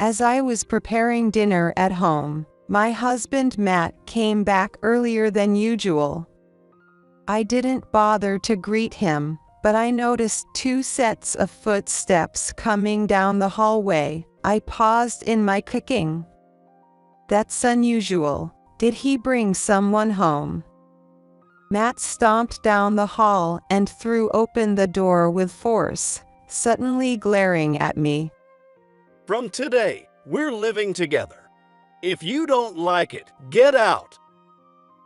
As I was preparing dinner at home, my husband Matt came back earlier than usual. I didn't bother to greet him, but I noticed two sets of footsteps coming down the hallway. I paused in my cooking. That's unusual. Did he bring someone home? Matt stomped down the hall and threw open the door with force, suddenly glaring at me. From today, we're living together. If you don't like it, get out.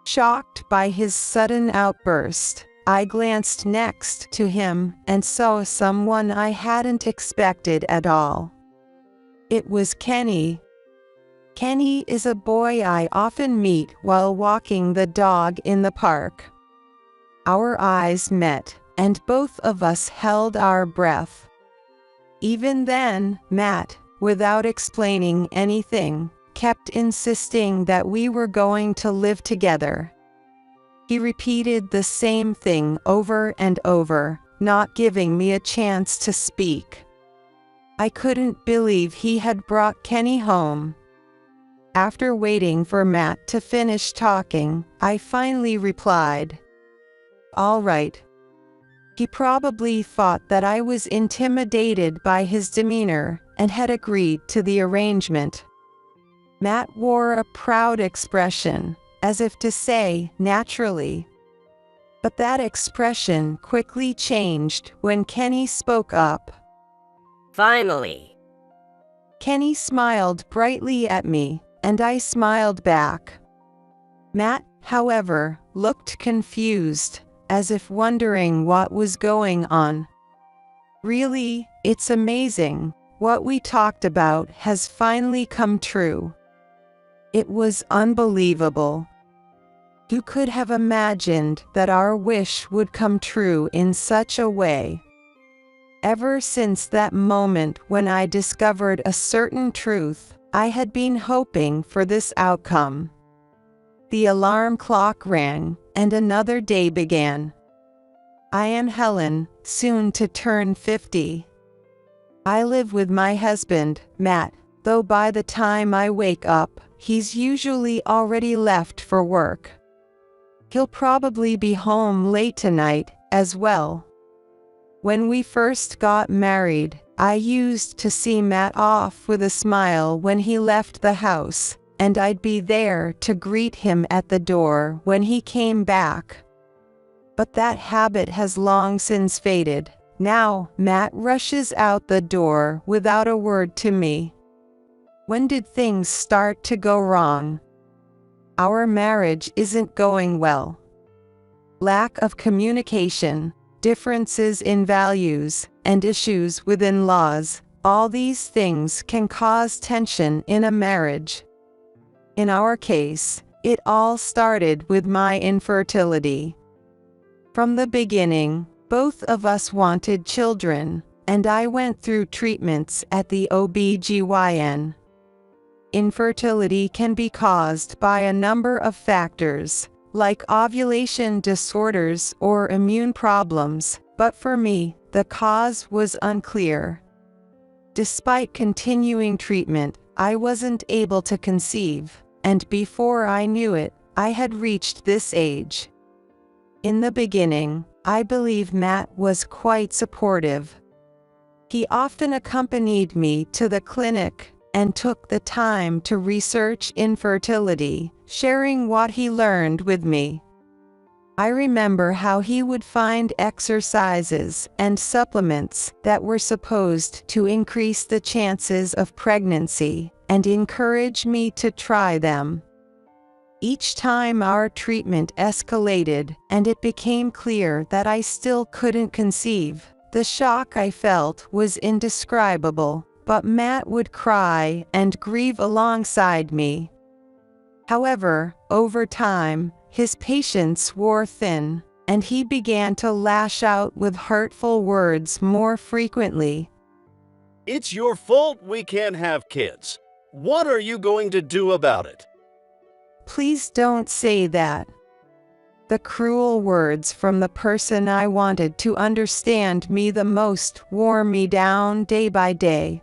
Shocked by his sudden outburst, I glanced next to him and saw someone I hadn't expected at all. It was Kenny. Kenny is a boy I often meet while walking the dog in the park. Our eyes met, and both of us held our breath. Even then, Matt, without explaining anything, kept insisting that we were going to live together. He repeated the same thing over and over, not giving me a chance to speak. I couldn't believe he had brought Kenny home. After waiting for Matt to finish talking, I finally replied, "All right." He probably thought that I was intimidated by his demeanor and had agreed to the arrangement. Matt wore a proud expression, as if to say, "Naturally." But that expression quickly changed when Kenny spoke up. Finally. Kenny smiled brightly at me, and I smiled back. Matt, however, looked confused, as if wondering what was going on. Really, it's amazing. What we talked about has finally come true. It was unbelievable. Who could have imagined that our wish would come true in such a way? Ever since that moment when I discovered a certain truth, I had been hoping for this outcome. The alarm clock rang, and another day began. I am Helen, soon to turn 50. I live with my husband, Matt, though by the time I wake up, he's usually already left for work. He'll probably be home late tonight, as well. When we first got married, I used to see Matt off with a smile when he left the house, and I'd be there to greet him at the door when he came back. But that habit has long since faded. Now, Matt rushes out the door without a word to me. When did things start to go wrong? Our marriage isn't going well. Lack of communication, differences in values, and issues with in-laws, all these things can cause tension in a marriage. In our case, it all started with my infertility. From the beginning, both of us wanted children, and I went through treatments at the OB/GYN. Infertility can be caused by a number of factors, like ovulation disorders or immune problems, but for me, the cause was unclear. Despite continuing treatment, I wasn't able to conceive, and before I knew it, I had reached this age. In the beginning, I believe Matt was quite supportive. He often accompanied me to the clinic and took the time to research infertility, sharing what he learned with me. I remember how he would find exercises and supplements that were supposed to increase the chances of pregnancy and encourage me to try them. Each time our treatment escalated and it became clear that I still couldn't conceive, the shock I felt was indescribable, but Matt would cry and grieve alongside me. However, over time, his patience wore thin, and he began to lash out with hurtful words more frequently. It's your fault we can't have kids. What are you going to do about it? Please don't say that. The cruel words from the person I wanted to understand me the most wore me down day by day.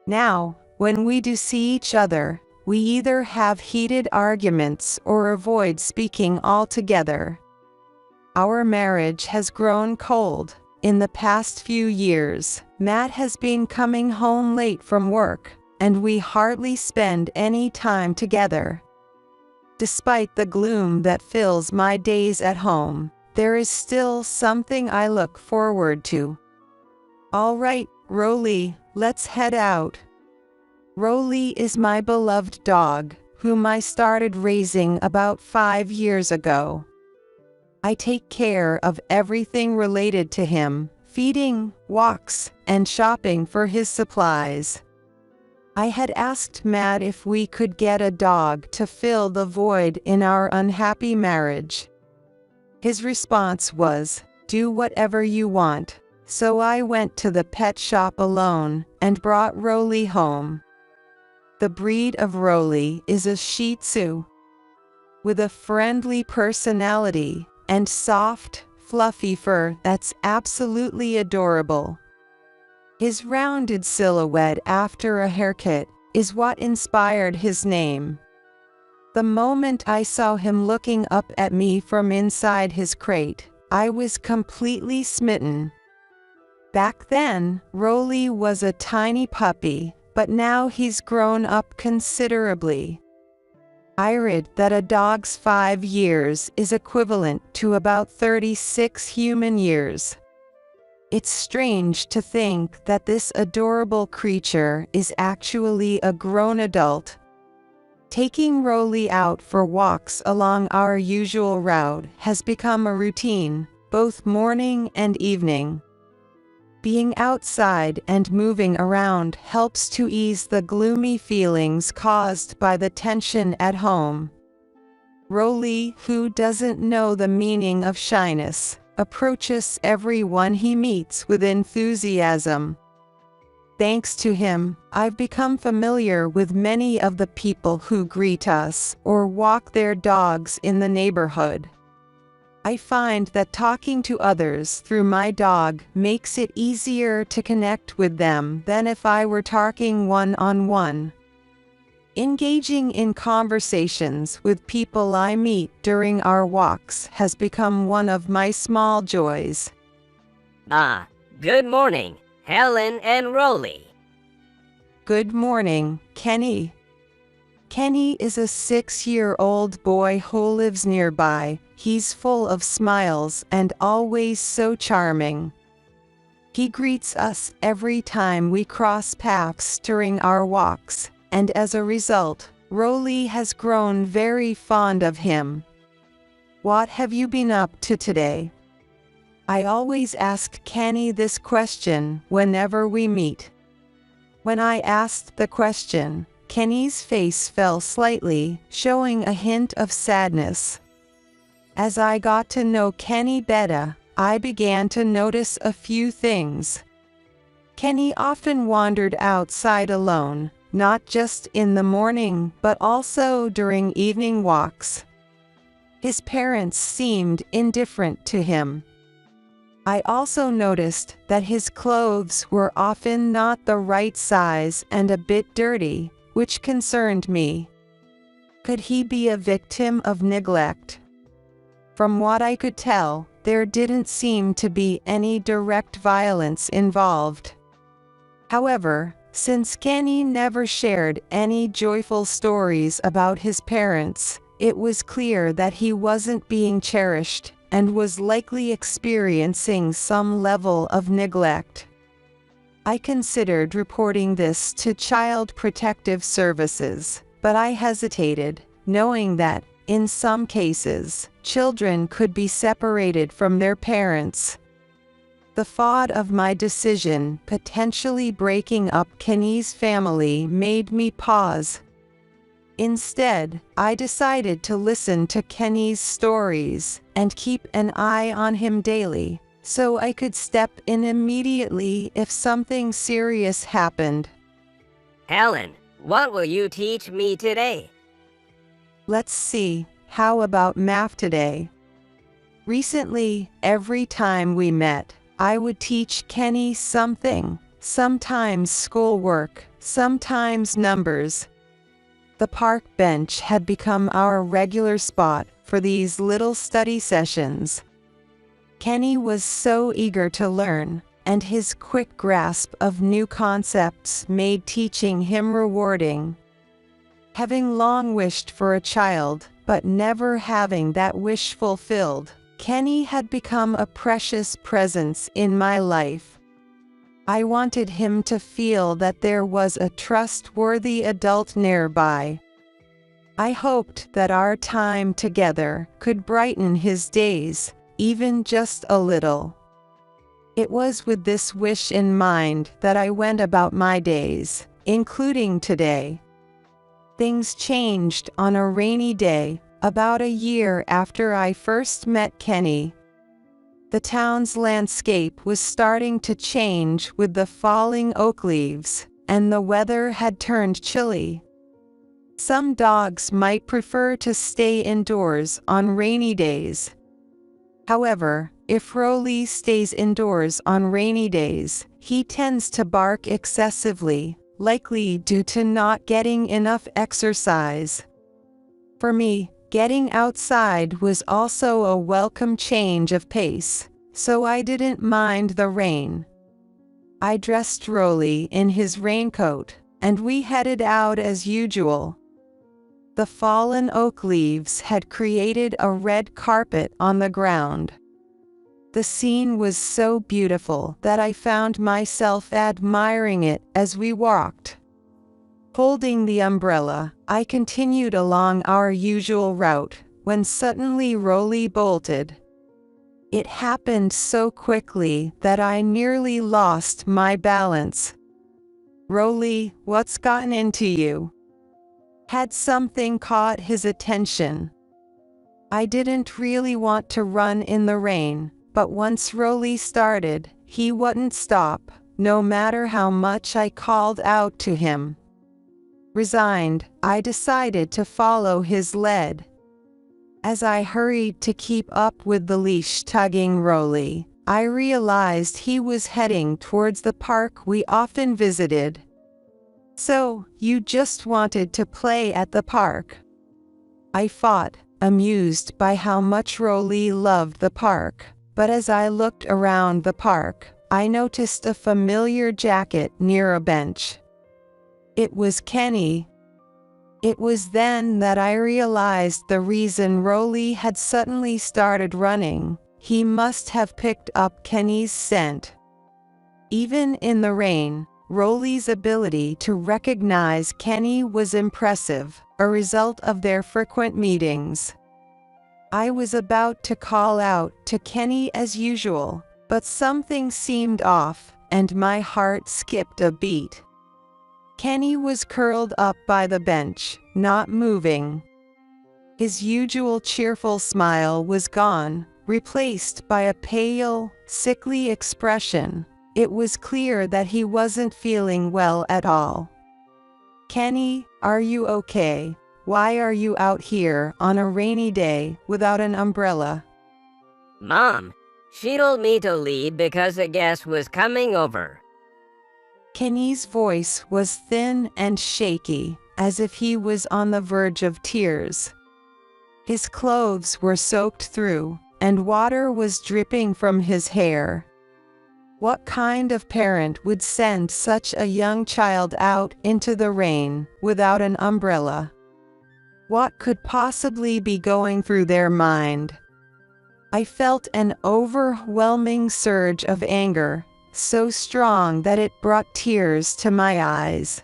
Now, When we do see each other, we either have heated arguments or avoid speaking altogether. Our marriage has grown cold. In the past few years, Matt has been coming home late from work, and we hardly spend any time together. Despite the gloom that fills my days at home, there is still something I look forward to. All right, Rolly, let's head out. Rolly is my beloved dog, whom I started raising about 5 years ago. I take care of everything related to him, feeding, walks, and shopping for his supplies. I had asked Matt if we could get a dog to fill the void in our unhappy marriage. His response was, "Do whatever you want." So I went to the pet shop alone and brought Rolly home. The breed of Rolly is a Shih Tzu. With a friendly personality and soft, fluffy fur that's absolutely adorable. His rounded silhouette after a haircut is what inspired his name. The moment I saw him looking up at me from inside his crate, I was completely smitten. Back then, Rolly was a tiny puppy, but now he's grown up considerably. I read that a dog's 5 years is equivalent to about 36 human years. It's strange to think that this adorable creature is actually a grown adult. Taking Rolly out for walks along our usual route has become a routine, both morning and evening. Being outside and moving around helps to ease the gloomy feelings caused by the tension at home. Rolly, who doesn't know the meaning of shyness, approaches everyone he meets with enthusiasm. Thanks to him, I've become familiar with many of the people who greet us or walk their dogs in the neighborhood. I find that talking to others through my dog makes it easier to connect with them than if I were talking one-on-one. Engaging in conversations with people I meet during our walks has become one of my small joys. Good morning, Helen and Rolly. Good morning, Kenny. Kenny is a 6-year-old boy who lives nearby. He's full of smiles and always so charming. He greets us every time we cross paths during our walks, and as a result, Rolly has grown very fond of him. What have you been up to today? I always ask Kenny this question whenever we meet. When I asked the question, Kenny's face fell slightly, showing a hint of sadness. As I got to know Kenny better, I began to notice a few things. Kenny often wandered outside alone, not just in the morning but also during evening walks. His parents seemed indifferent to him. I also noticed that his clothes were often not the right size and a bit dirty, which concerned me. Could he be a victim of neglect? From what I could tell, there didn't seem to be any direct violence involved. However, since Kenny never shared any joyful stories about his parents, it was clear that he wasn't being cherished and was likely experiencing some level of neglect. I considered reporting this to Child Protective Services, but I hesitated, knowing that, in some cases, children could be separated from their parents. The thought of my decision potentially breaking up Kenny's family made me pause. Instead, I decided to listen to Kenny's stories and keep an eye on him daily, so I could step in immediately if something serious happened. Helen, what will you teach me today? Let's see, how about math today? Recently, every time we met, I would teach Kenny something, sometimes schoolwork, sometimes numbers. The park bench had become our regular spot for these little study sessions. Kenny was so eager to learn, and his quick grasp of new concepts made teaching him rewarding. Having long wished for a child, but never having that wish fulfilled, Kenny had become a precious presence in my life. I wanted him to feel that there was a trustworthy adult nearby. I hoped that our time together could brighten his days, even just a little. It was with this wish in mind that I went about my days, including today. Things changed on a rainy day, about a year after I first met Kenny. The town's landscape was starting to change with the falling oak leaves, and the weather had turned chilly. Some dogs might prefer to stay indoors on rainy days. However, if Rolly stays indoors on rainy days, he tends to bark excessively, likely due to not getting enough exercise. For me, getting outside was also a welcome change of pace, so I didn't mind the rain. I dressed Rolly in his raincoat, and we headed out as usual. The fallen oak leaves had created a red carpet on the ground. The scene was so beautiful that I found myself admiring it as we walked. Holding the umbrella, I continued along our usual route, when suddenly Rolly bolted. It happened so quickly that I nearly lost my balance. "Rolly, what's gotten into you?" Had something caught his attention? I didn't really want to run in the rain, but once Rolly started, he wouldn't stop, no matter how much I called out to him. Resigned, I decided to follow his lead. As I hurried to keep up with the leash-tugging Rolly, I realized he was heading towards the park we often visited. "So, you just wanted to play at the park?" I thought, amused by how much Rolly loved the park, but as I looked around the park, I noticed a familiar jacket near a bench. It was Kenny. It was then that I realized the reason Rolly had suddenly started running. He must have picked up Kenny's scent. Even in the rain, Rolly's ability to recognize Kenny was impressive, a result of their frequent meetings. I was about to call out to Kenny as usual, but something seemed off, and my heart skipped a beat. Kenny was curled up by the bench, not moving. His usual cheerful smile was gone, replaced by a pale, sickly expression. It was clear that he wasn't feeling well at all. "Kenny, are you okay? Why are you out here on a rainy day without an umbrella?" Mom, she told me to leave because a guest was coming over. Kenny's voice was thin and shaky, as if he was on the verge of tears. His clothes were soaked through, and water was dripping from his hair. What kind of parent would send such a young child out into the rain without an umbrella? What could possibly be going through their mind? I felt an overwhelming surge of anger, so strong that it brought tears to my eyes.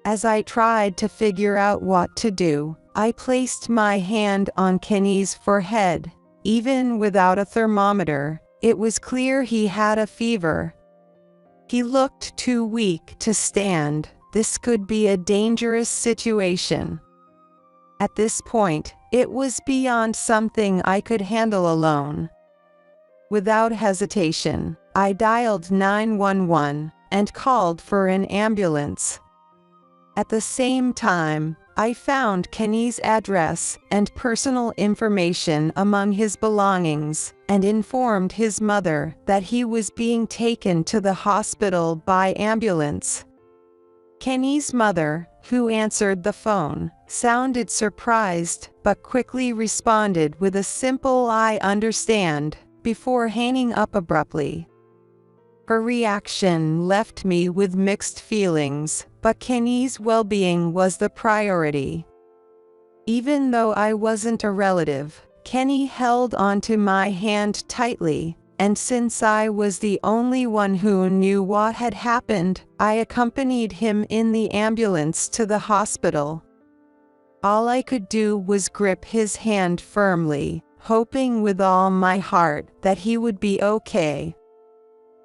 As I tried to figure out what to do, I placed my hand on Kenny's forehead. Even without a thermometer, it was clear he had a fever. He looked too weak to stand. This could be a dangerous situation. At this point, it was beyond something I could handle alone. Without hesitation, I dialed 911 and called for an ambulance. At the same time, I found Kenny's address and personal information among his belongings, and informed his mother that he was being taken to the hospital by ambulance. Kenny's mother, who answered the phone, sounded surprised but quickly responded with a simple "I understand," before hanging up abruptly. Her reaction left me with mixed feelings, but Kenny's well-being was the priority. Even though I wasn't a relative, Kenny held onto my hand tightly, and since I was the only one who knew what had happened, I accompanied him in the ambulance to the hospital. All I could do was grip his hand firmly, hoping with all my heart that he would be okay.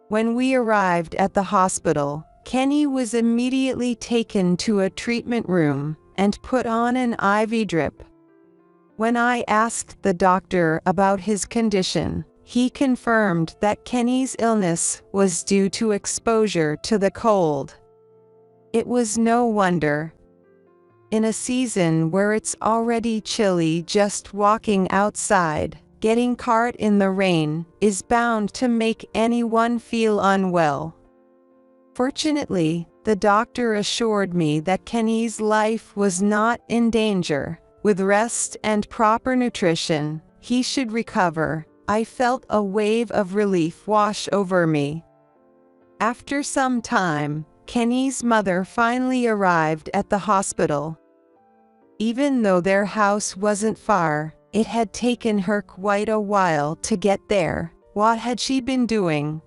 When we arrived at the hospital, Kenny was immediately taken to a treatment room and put on an IV drip. When I asked the doctor about his condition, he confirmed that Kenny's illness was due to exposure to the cold. It was no wonder. In a season where it's already chilly just walking outside, getting caught in the rain is bound to make anyone feel unwell. Fortunately, the doctor assured me that Kenny's life was not in danger. With rest and proper nutrition, he should recover. I felt a wave of relief wash over me. After some time, Kenny's mother finally arrived at the hospital. Even though their house wasn't far, it had taken her quite a while to get there. What had she been doing?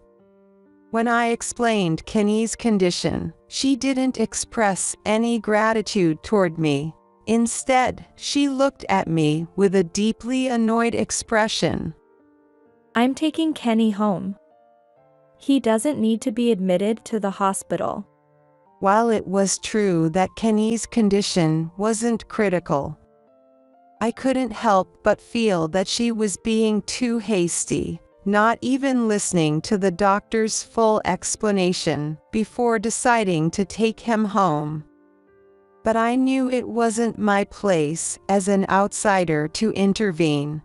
When I explained Kenny's condition, she didn't express any gratitude toward me. Instead, she looked at me with a deeply annoyed expression. "I'm taking Kenny home. He doesn't need to be admitted to the hospital." While it was true that Kenny's condition wasn't critical, I couldn't help but feel that she was being too hasty, not even listening to the doctor's full explanation before deciding to take him home. But I knew it wasn't my place as an outsider to intervene.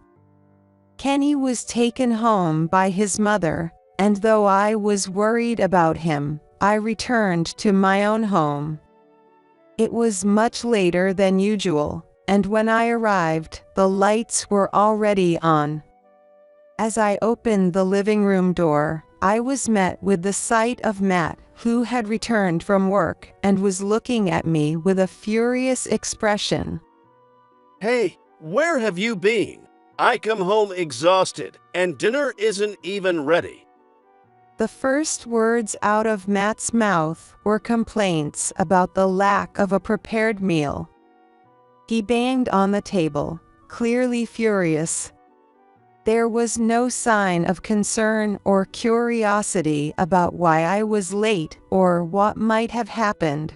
Kenny was taken home by his mother, and though I was worried about him, I returned to my own home. It was much later than usual, and when I arrived, the lights were already on. As I opened the living room door, I was met with the sight of Matt, who had returned from work and was looking at me with a furious expression. Hey, where have you been? I come home exhausted, and dinner isn't even ready. The first words out of Matt's mouth were complaints about the lack of a prepared meal. He banged on the table, clearly furious. There was no sign of concern or curiosity about why I was late or what might have happened.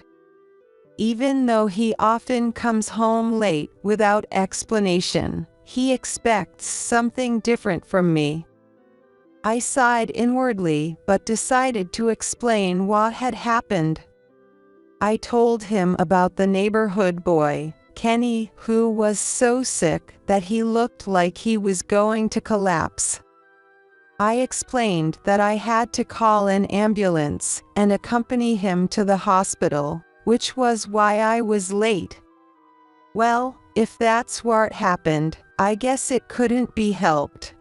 Even though he often comes home late without explanation, he expects something different from me. I sighed inwardly but decided to explain what had happened. I told him about the neighborhood boy, Kenny, who was so sick that he looked like he was going to collapse. I explained that I had to call an ambulance and accompany him to the hospital, which was why I was late. Well, if that's what happened, I guess it couldn't be helped.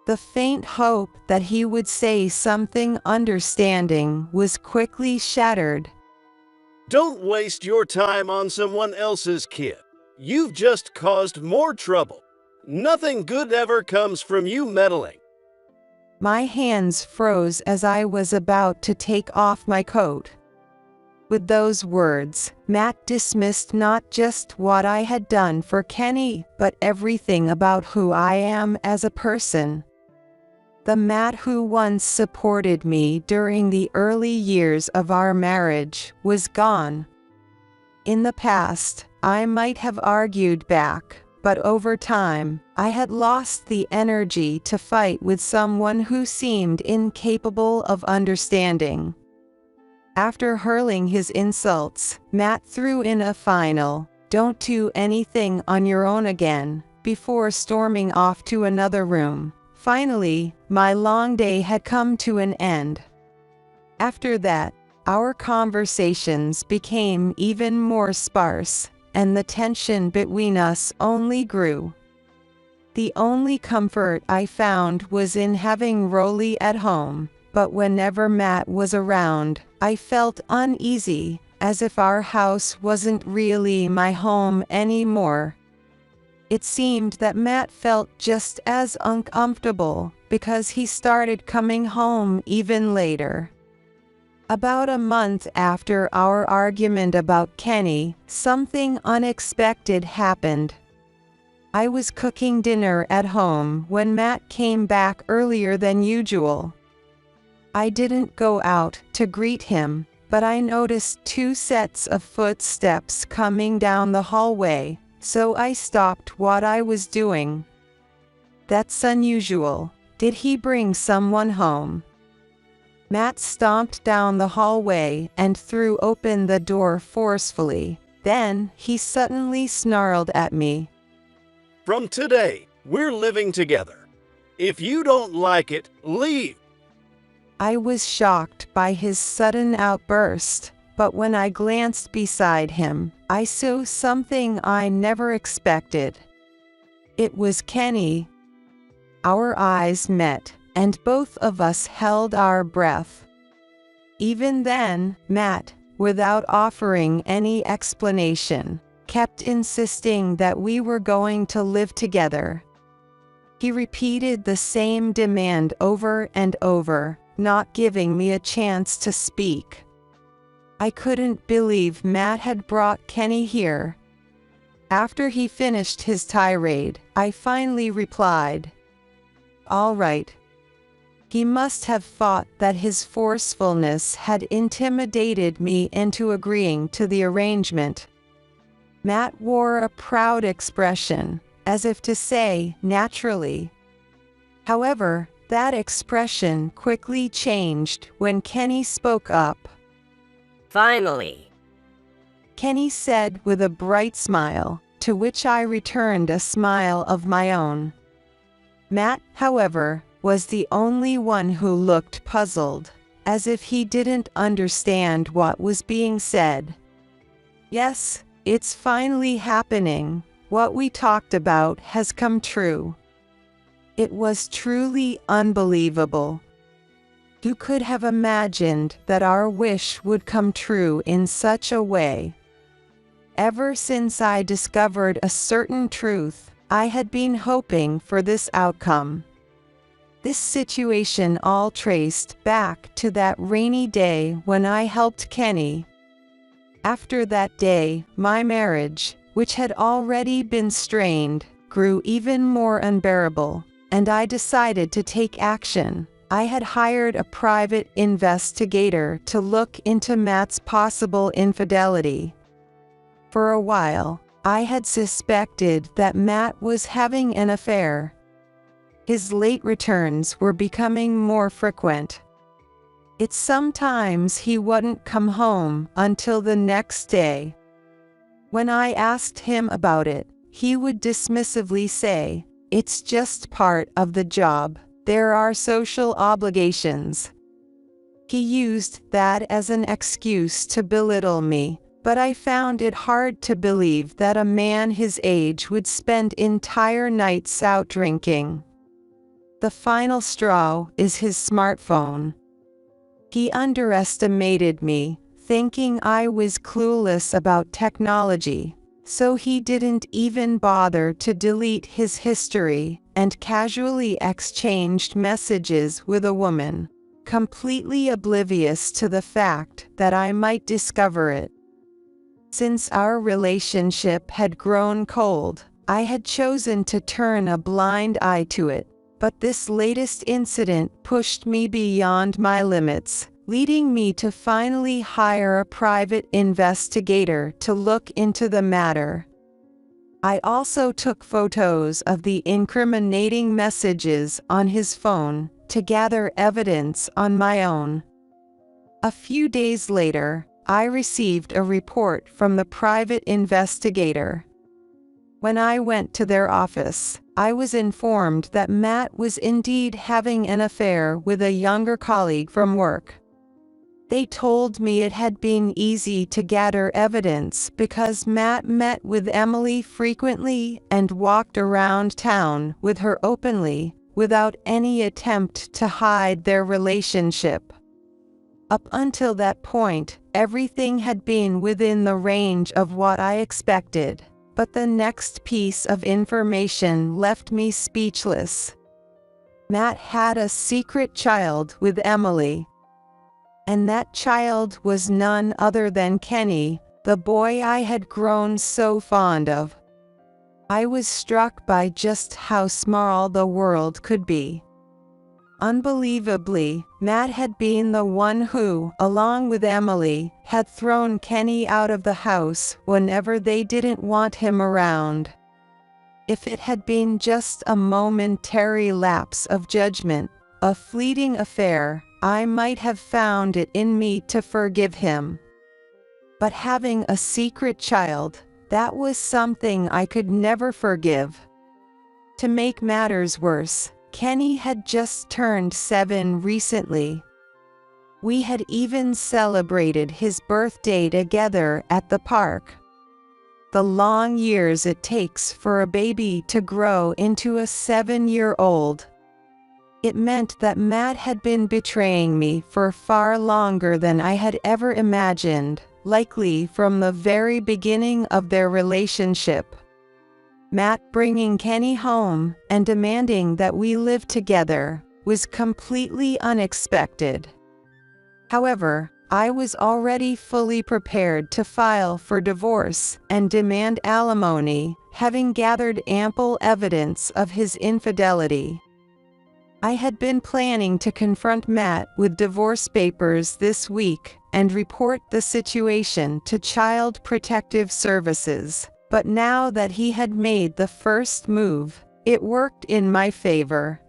The faint hope that he would say something understanding was quickly shattered. Don't waste your time on someone else's kid. You've just caused more trouble. Nothing good ever comes from you meddling. My hands froze as I was about to take off my coat. With those words, Matt dismissed not just what I had done for Kenny, but everything about who I am as a person. The Matt who once supported me during the early years of our marriage was gone. In the past, I might have argued back, but over time, I had lost the energy to fight with someone who seemed incapable of understanding. After hurling his insults, Matt threw in a final, "Don't do anything on your own again," before storming off to another room. Finally, my long day had come to an end. After that, Our conversations became even more sparse, and the tension between us only grew. The only comfort I found was in having Rolly at home, but whenever Matt was around, I felt uneasy, as if our house wasn't really my home anymore. It seemed that Matt felt just as uncomfortable because he started coming home even later. About a month after our argument about Kenny, something unexpected happened. I was cooking dinner at home when Matt came back earlier than usual. I didn't go out to greet him, but I noticed 2 sets of footsteps coming down the hallway, so I stopped what I was doing. "That's unusual. Did he bring someone home?" Matt stomped down the hallway and threw open the door forcefully. Then he suddenly snarled at me. From today, we're living together. If you don't like it, leave. I was shocked by his sudden outburst, but when I glanced beside him, I saw something I never expected. It was Kenny. Our eyes met, and both of us held our breath. Even then, Matt, without offering any explanation, kept insisting that we were going to live together. He repeated the same demand over and over, not giving me a chance to speak. I couldn't believe Matt had brought Kenny here. After he finished his tirade, I finally replied, "All right." He must have thought that his forcefulness had intimidated me into agreeing to the arrangement. Matt wore a proud expression, as if to say, "Naturally." However, that expression quickly changed when Kenny spoke up. Finally, Kenny said with a bright smile, to which I returned a smile of my own. Matt, however, was the only one who looked puzzled, as if he didn't understand what was being said. "Yes, it's finally happening. What we talked about has come true." It was truly unbelievable. Who could have imagined that our wish would come true in such a way? Ever since I discovered a certain truth, I had been hoping for this outcome. This situation all traced back to that rainy day when I helped Kenny. After that day, my marriage, which had already been strained, grew even more unbearable, and I decided to take action. I had hired a private investigator to look into Matt's possible infidelity. For a while, I had suspected that Matt was having an affair. His late returns were becoming more frequent. It's sometimes he wouldn't come home until the next day. When I asked him about it, he would dismissively say, "It's just part of the job. There are social obligations." He used that as an excuse to belittle me, but I found it hard to believe that a man his age would spend entire nights out drinking. The final straw is his smartphone. He underestimated me, thinking I was clueless about technology, so he didn't even bother to delete his history and casually exchanged messages with a woman, completely oblivious to the fact that I might discover it. Since our relationship had grown cold, I had chosen to turn a blind eye to it, but this latest incident pushed me beyond my limits, leading me to finally hire a private investigator to look into the matter. I also took photos of the incriminating messages on his phone to gather evidence on my own. A few days later, I received a report from the private investigator. When I went to their office, I was informed that Matt was indeed having an affair with a younger colleague from work. They told me it had been easy to gather evidence because Matt met with Emily frequently and walked around town with her openly, without any attempt to hide their relationship. Up until that point, everything had been within the range of what I expected, but the next piece of information left me speechless. Matt had a secret child with Emily. And that child was none other than Kenny, the boy I had grown so fond of. I was struck by just how small the world could be. Unbelievably, Matt had been the one who, along with Emily, had thrown Kenny out of the house whenever they didn't want him around. If it had been just a momentary lapse of judgment, a fleeting affair, I might have found it in me to forgive him. But having a secret child, that was something I could never forgive. To make matters worse, Kenny had just turned 7 recently. We had even celebrated his birthday together at the park. The long years it takes for a baby to grow into a 7-year-old. It meant that Matt had been betraying me for far longer than I had ever imagined, likely from the very beginning of their relationship. Matt bringing Kenny home and demanding that we live together was completely unexpected. However, I was already fully prepared to file for divorce and demand alimony, having gathered ample evidence of his infidelity. I had been planning to confront Matt with divorce papers this week and report the situation to Child Protective Services, but now that he had made the first move, it worked in my favor.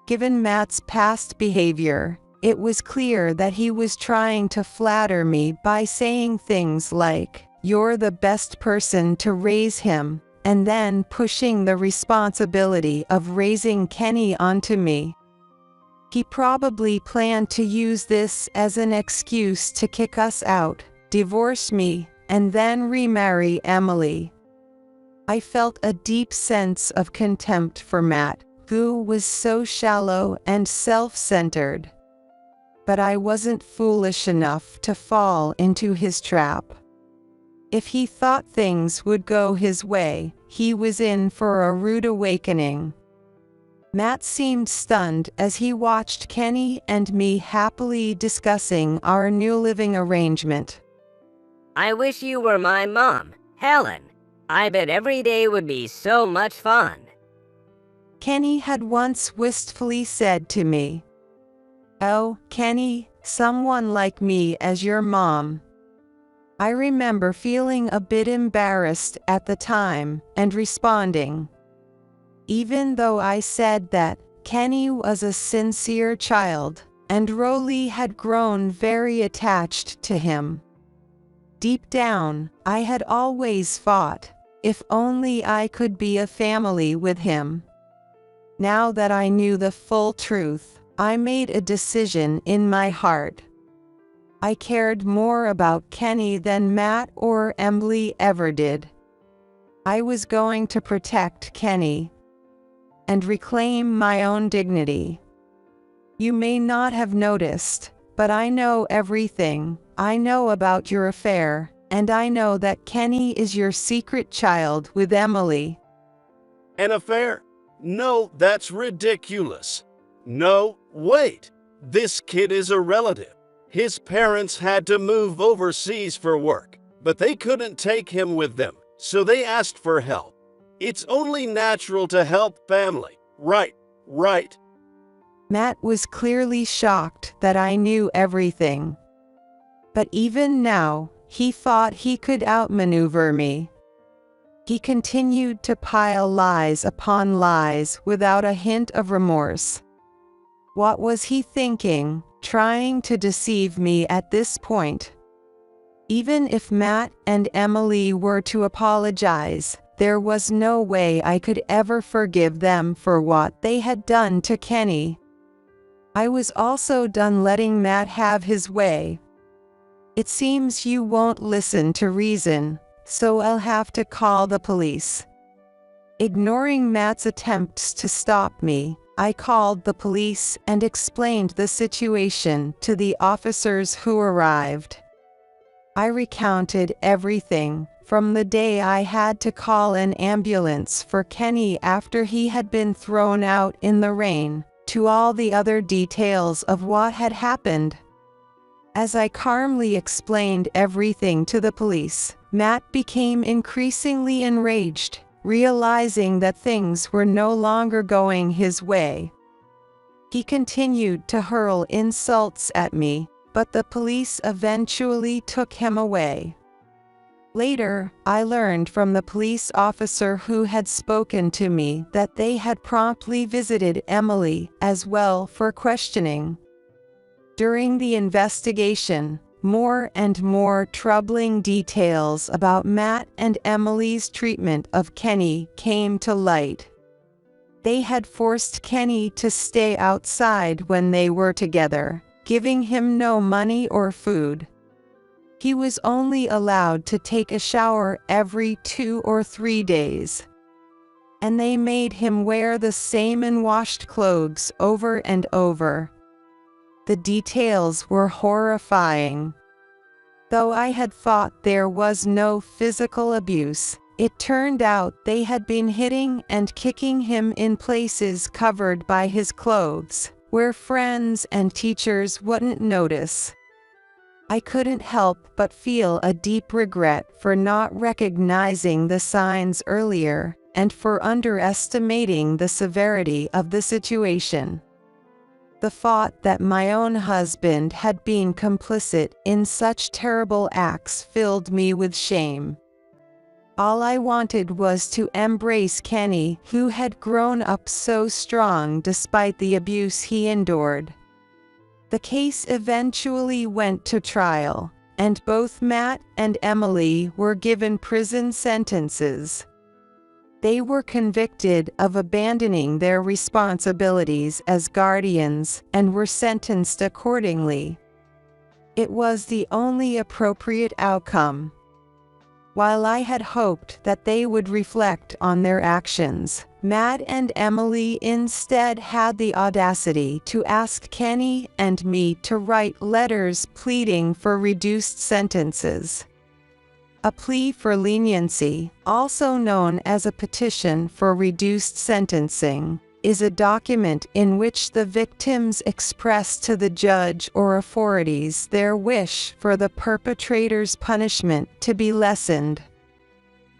Given Matt's past behavior, it was clear that he was trying to flatter me by saying things like, "You're the best person to raise him," and then pushing the responsibility of raising Kenny onto me. He probably planned to use this as an excuse to kick us out, divorce me, and then remarry Emily. I felt a deep sense of contempt for Matt, who was so shallow and self-centered. But I wasn't foolish enough to fall into his trap. If he thought things would go his way, he was in for a rude awakening. Matt seemed stunned as he watched Kenny and me happily discussing our new living arrangement. I wish you were my mom, Helen. I bet every day would be so much fun. Kenny had once wistfully said to me, "Oh, Kenny, someone like me as your mom." I remember feeling a bit embarrassed at the time and responding. Even though I said that, Kenny was a sincere child, and Rolly had grown very attached to him. Deep down, I had always thought, if only I could be a family with him. Now that I knew the full truth, I made a decision in my heart. I cared more about Kenny than Matt or Emily ever did. I was going to protect Kenny and reclaim my own dignity. You may not have noticed, but I know everything. I know about your affair, and I know that Kenny is your secret child with Emily. An affair? No, that's ridiculous. No, wait. This kid is a relative. His parents had to move overseas for work, but they couldn't take him with them, so they asked for help. It's only natural to help family, right? Matt was clearly shocked that I knew everything. But even now, he thought he could outmaneuver me. He continued to pile lies upon lies without a hint of remorse. What was he thinking, trying to deceive me at this point? Even if Matt and Emily were to apologize, there was no way I could ever forgive them for what they had done to Kenny. I was also done letting Matt have his way. It seems you won't listen to reason, so I'll have to call the police. Ignoring Matt's attempts to stop me, I called the police and explained the situation to the officers who arrived. I recounted everything, from the day I had to call an ambulance for Kenny after he had been thrown out in the rain, to all the other details of what had happened. As I calmly explained everything to the police, Matt became increasingly enraged, realizing that things were no longer going his way. He continued to hurl insults at me, but the police eventually took him away. Later, I learned from the police officer who had spoken to me that they had promptly visited Emily as well for questioning. During the investigation, more and more troubling details about Matt and Emily's treatment of Kenny came to light. They had forced Kenny to stay outside when they were together, giving him no money or food. He was only allowed to take a shower every 2 or 3 days. And they made him wear the same unwashed clothes over and over. The details were horrifying. Though I had thought there was no physical abuse, it turned out they had been hitting and kicking him in places covered by his clothes, where friends and teachers wouldn't notice. I couldn't help but feel a deep regret for not recognizing the signs earlier, and for underestimating the severity of the situation. The thought that my own husband had been complicit in such terrible acts filled me with shame. All I wanted was to embrace Kenny, who had grown up so strong despite the abuse he endured. The case eventually went to trial, and both Matt and Emily were given prison sentences. They were convicted of abandoning their responsibilities as guardians and were sentenced accordingly. It was the only appropriate outcome. While I had hoped that they would reflect on their actions, Matt and Emily instead had the audacity to ask Kenny and me to write letters pleading for reduced sentences. A plea for leniency, also known as a petition for reduced sentencing, is a document in which the victims express to the judge or authorities their wish for the perpetrator's punishment to be lessened.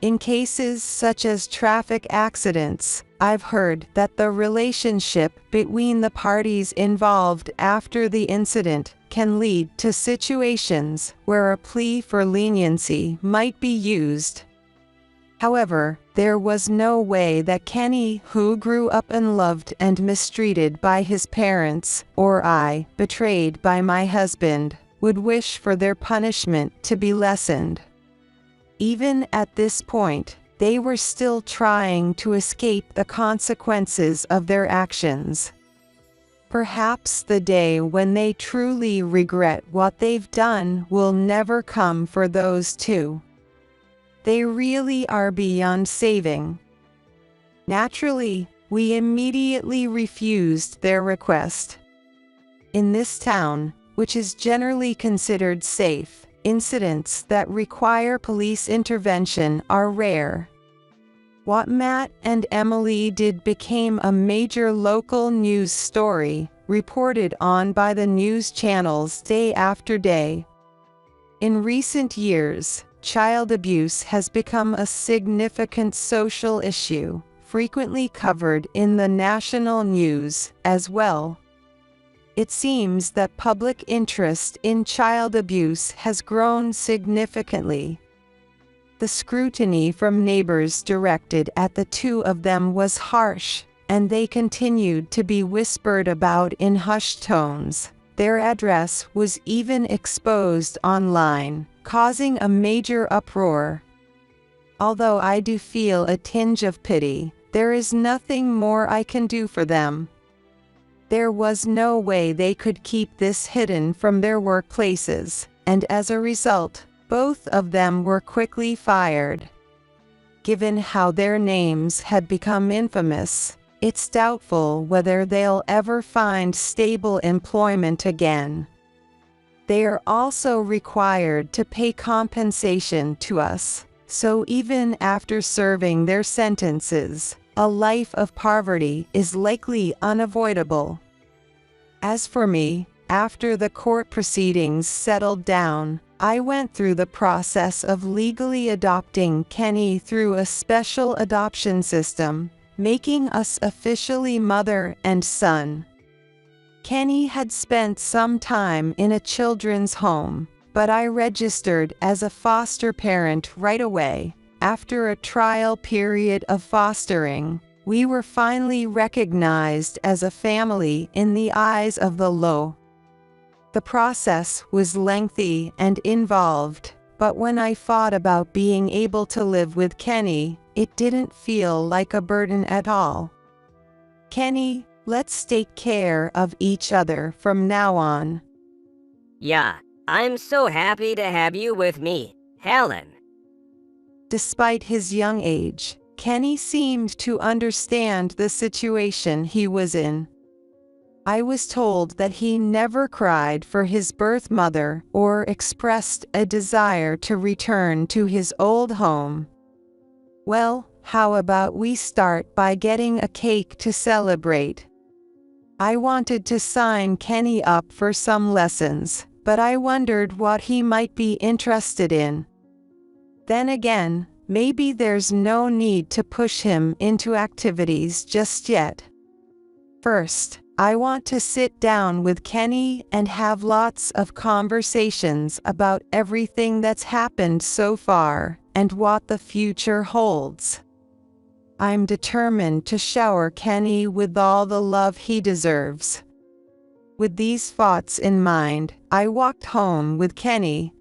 In cases such as traffic accidents, I've heard that the relationship between the parties involved after the incident can lead to situations where a plea for leniency might be used. However, there was no way that Kenny, who grew up unloved and mistreated by his parents, or I, betrayed by my husband, would wish for their punishment to be lessened. Even at this point, they were still trying to escape the consequences of their actions. Perhaps the day when they truly regret what they've done will never come for those two. They really are beyond saving. Naturally, we immediately refused their request. In this town, which is generally considered safe, incidents that require police intervention are rare. What Matt and Emily did became a major local news story, reported on by the news channels day after day. In recent years, child abuse has become a significant social issue, frequently covered in the national news as well. It seems that public interest in child abuse has grown significantly. The scrutiny from neighbors directed at the two of them was harsh, and they continued to be whispered about in hushed tones. Their address was even exposed online, causing a major uproar. Although I do feel a tinge of pity, there is nothing more I can do for them. There was no way they could keep this hidden from their workplaces, and as a result, both of them were quickly fired. Given how their names had become infamous, it's doubtful whether they'll ever find stable employment again. They are also required to pay compensation to us, so even after serving their sentences, a life of poverty is likely unavoidable. As for me, after the court proceedings settled down, I went through the process of legally adopting Kenny through a special adoption system, making us officially mother and son. Kenny had spent some time in a children's home, but I registered as a foster parent right away. After a trial period of fostering, we were finally recognized as a family in the eyes of the law. The process was lengthy and involved, but when I thought about being able to live with Kenny, it didn't feel like a burden at all. Kenny, let's take care of each other from now on. Yeah, I'm so happy to have you with me, Helen. Despite his young age, Kenny seemed to understand the situation he was in. I was told that he never cried for his birth mother or expressed a desire to return to his old home. Well, how about we start by getting a cake to celebrate? I wanted to sign Kenny up for some lessons, but I wondered what he might be interested in. Then again, maybe there's no need to push him into activities just yet. First, I want to sit down with Kenny and have lots of conversations about everything that's happened so far and what the future holds. I'm determined to shower Kenny with all the love he deserves. With these thoughts in mind, I walked home with Kenny.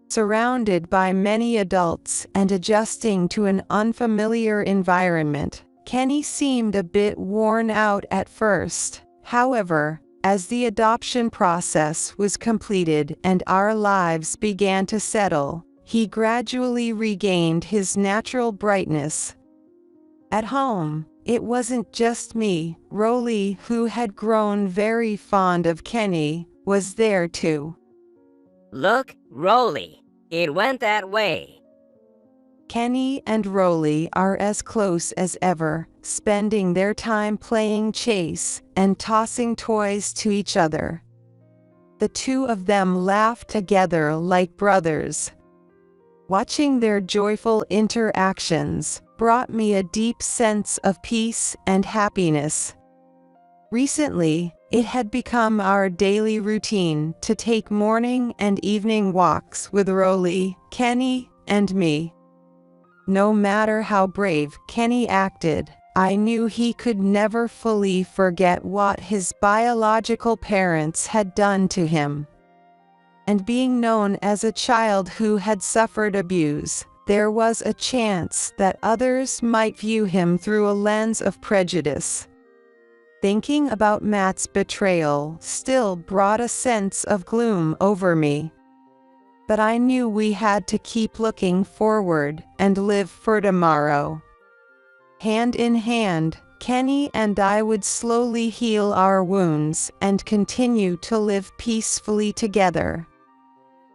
Surrounded by many adults and adjusting to an unfamiliar environment, Kenny seemed a bit worn out at first. However, as the adoption process was completed and our lives began to settle, he gradually regained his natural brightness. At home, it wasn't just me. Rolly, who had grown very fond of Kenny, was there too. Look, Rolly, it went that way. Kenny and Rolly are as close as ever, spending their time playing chase and tossing toys to each other. The two of them laugh together like brothers. Watching their joyful interactions brought me a deep sense of peace and happiness. Recently, it had become our daily routine to take morning and evening walks with Rolly, Kenny, and me. No matter how brave Kenny acted, I knew he could never fully forget what his biological parents had done to him. And being known as a child who had suffered abuse, there was a chance that others might view him through a lens of prejudice. Thinking about Matt's betrayal still brought a sense of gloom over me. But I knew we had to keep looking forward and live for tomorrow. Hand in hand, Kenny and I would slowly heal our wounds and continue to live peacefully together.